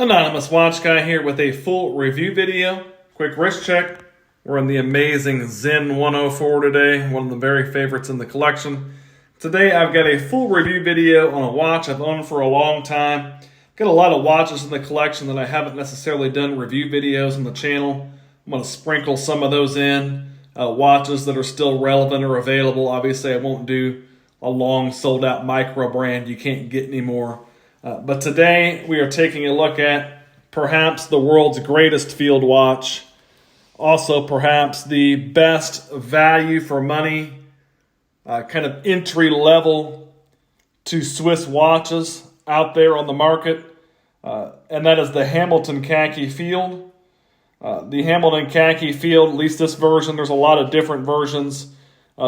Anonymous Watch Guy here with a full review video. Quick wrist check. We're in the amazing Zen 104 today, one of the very favorites in the collection. Today I've got a full review video on a watch I've owned for a long time. Got a lot of watches in the collection that I haven't necessarily done review videos on the channel. I'm going to sprinkle some of those in. Watches that are still relevant or available. Obviously I won't do a long sold out micro brand you can't get anymore. But today we are taking a look at perhaps the world's greatest field watch. Also perhaps the best value for money, kind of entry level to Swiss watches out there on the market. And that is the Hamilton Khaki Field. The Hamilton Khaki Field, at least this version, there's a lot of different versions.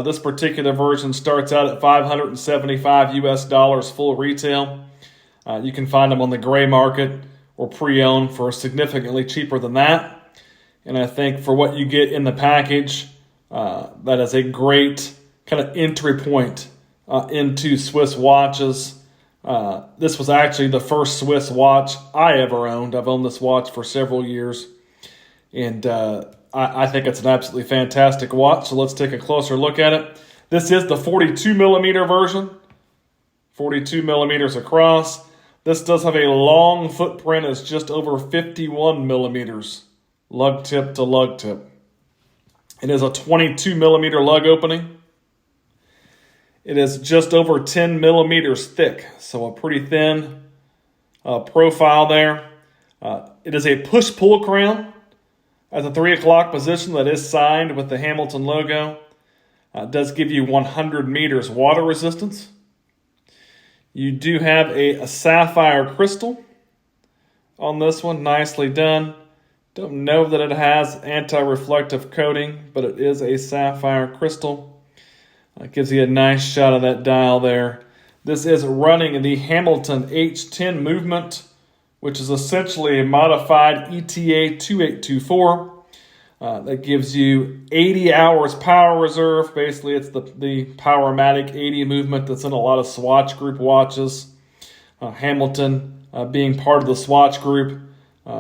This particular version starts out at $575 US full retail. You can find them on the gray market or pre-owned for significantly cheaper than that. And I think for what you get in the package, that is a great kind of entry point into Swiss watches. This was actually the first Swiss watch I ever owned. I've owned this watch for several years. And I think it's an absolutely fantastic watch. So let's take a closer look at it. This is the 42 millimeter version. 42 millimeters across. This does have a long footprint. It's just over 51 millimeters, lug tip to lug tip. It is a 22 millimeter lug opening. It is just over 10 millimeters thick, so a pretty thin profile there. It is a push-pull crown at the 3 o'clock position that is signed with the Hamilton logo. It does give you 100 meters water resistance. You do have a sapphire crystal on this one, nicely done. Don't know that it has anti-reflective coating, but it is a sapphire crystal. It gives you a nice shot of that dial there. This is running the Hamilton H10 movement, which is essentially a modified ETA 2824. That gives you 80 hours power reserve. Basically, it's the Powermatic 80 movement that's in a lot of Swatch Group watches. Hamilton being part of the Swatch Group,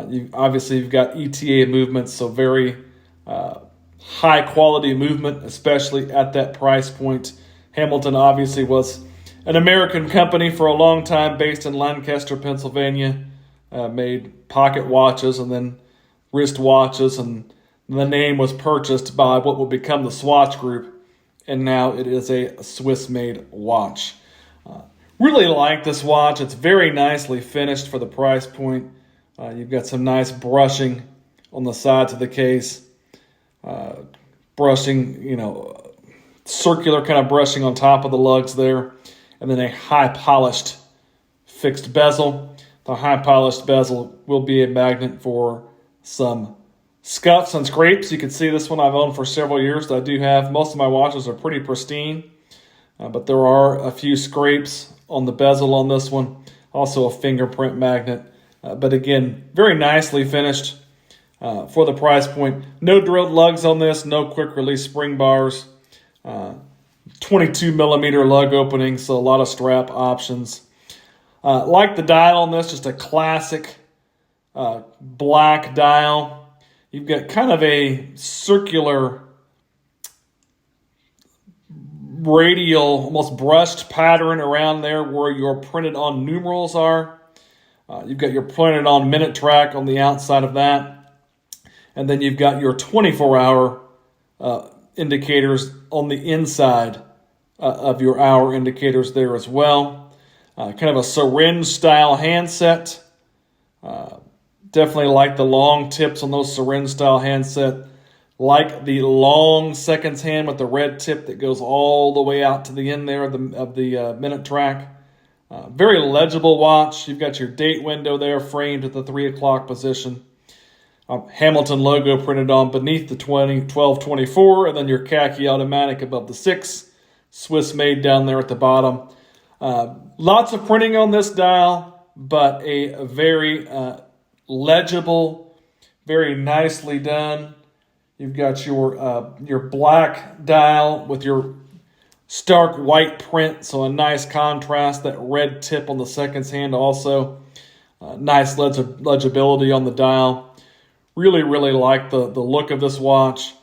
you've got ETA movements, so very high quality movement, especially at that price point. Hamilton obviously was an American company for a long time, based in Lancaster, Pennsylvania. Made pocket watches and then wrist watches, and the name was purchased by what will become the Swatch Group, and now it is a Swiss-made watch. Really like this watch. It's very nicely finished for the price point. You've got some nice brushing on the sides of the case. Brushing, circular kind of brushing on top of the lugs there, and then a high-polished fixed bezel. The high-polished bezel will be a magnet for some scuffs and scrapes. You can see this one I've owned for several years. I do have, most of my watches are pretty pristine, but there are a few scrapes on the bezel on this one. Also a fingerprint magnet. But again, very nicely finished for the price point. No drilled lugs on this, no quick release spring bars. 22 millimeter lug opening, so a lot of strap options. Like the dial on this, just a classic black dial. You've got kind of a circular, radial, almost brushed pattern around there where your printed on numerals are. You've got your printed on minute track on the outside of that. And then you've got your 24-hour indicators on the inside of your hour indicators there as well. Kind of a syringe style handset. Definitely like the long tips on those syringe style handset. Like the long seconds hand with the red tip that goes all the way out to the end there of the minute track. Very legible watch. You've got your date window there framed at the 3 o'clock position. Hamilton logo printed on beneath the 1224, and then your khaki automatic above the 6. Swiss made down there at the bottom. Lots of printing on this dial, but a very legible, very nicely done. You've got your black dial with your stark white print, so a nice contrast. That red tip on the seconds hand also Nice legibility on the dial. Really, really like the look of this watch.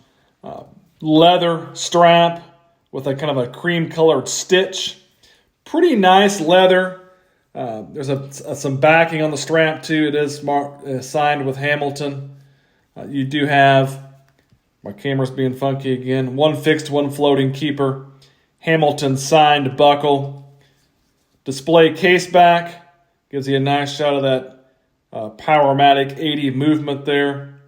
Leather strap with a kind of a cream colored stitch. Pretty nice leather. There's some backing on the strap too. It is signed with Hamilton. You do have, my camera's being funky again, one fixed, one floating keeper. Hamilton signed buckle. Display case back. Gives you a nice shot of that Powermatic 80 movement there.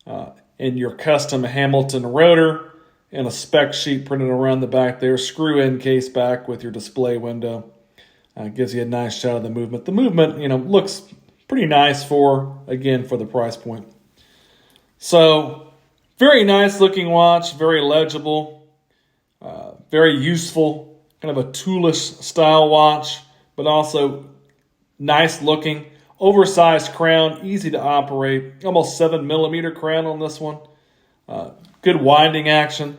And your custom Hamilton rotor and a spec sheet printed around the back there. Screw-in case back with your display window. Gives you a nice shot of the movement. The movement, looks pretty nice for the price point. So, very nice looking watch, very legible, very useful, kind of a toolish style watch, but also nice looking. Oversized crown, easy to operate. Almost 7mm crown on this one. Good winding action.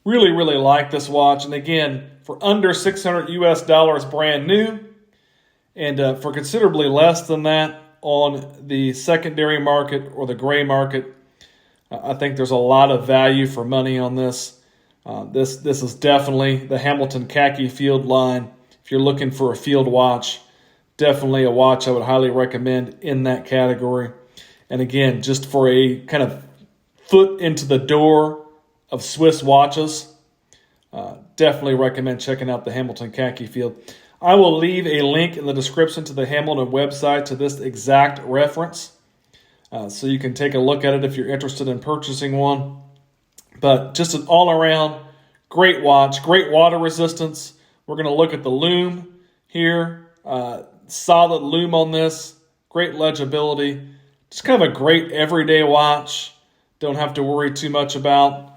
Really, really like this watch. And again, for under $600 US brand new, and for considerably less than that on the secondary market or the gray market, I think there's a lot of value for money on this. This is definitely the Hamilton Khaki Field line. If you're looking for a field watch, definitely a watch I would highly recommend in that category. And again, just for a kind of foot into the door of Swiss watches, definitely recommend checking out the Hamilton Khaki Field. I will leave a link in the description to the Hamilton website to this exact reference, so you can take a look at it if you're interested in purchasing one. But just an all-around great watch, great water resistance. We're going to look at the Loom here. Solid Loom on this. Great legibility. Just kind of a great everyday watch. Don't have to worry too much about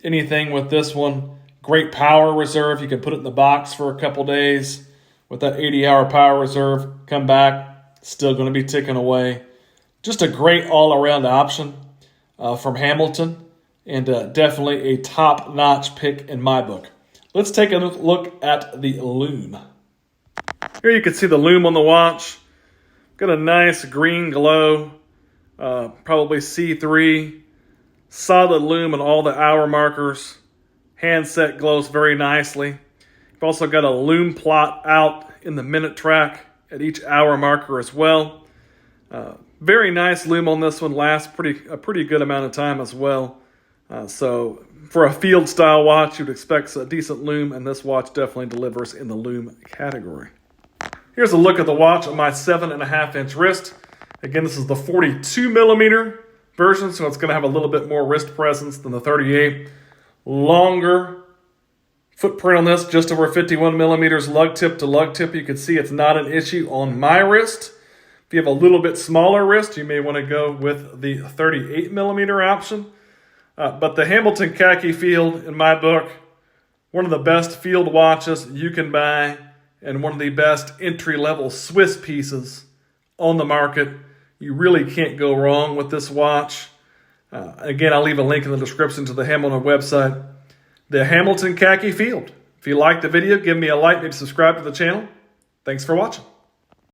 anything with this one. Great power reserve. You can put it in the box for a couple days with that 80-hour power reserve. Come back. Still going to be ticking away. Just a great all-around option from Hamilton. And definitely a top-notch pick in my book. Let's take a look at the Loom. Here you can see the Loom on the watch. Got a nice green glow, probably C3. Solid Loom on all the hour markers. Handset glows very nicely. You've also got a Loom plot out in the minute track at each hour marker as well. Very nice Loom on this one. Lasts a pretty good amount of time as well. So for a field style watch, you'd expect a decent Loom, and this watch definitely delivers in the Loom category. Here's a look at the watch on my 7.5-inch wrist. Again, this is the 42mm version, so it's going to have a little bit more wrist presence than the 38. Longer footprint on this, just over 51mm lug tip to lug tip. You can see it's not an issue on my wrist. If you have a little bit smaller wrist, you may want to go with the 38mm option. But the Hamilton Khaki Field, in my book, one of the best field watches you can buy and one of the best entry-level Swiss pieces on the market. You really can't go wrong with this watch. Again, I'll leave a link in the description to the Hamilton website. The Hamilton Khaki Field. If you liked the video, give me a like, maybe subscribe to the channel. Thanks for watching.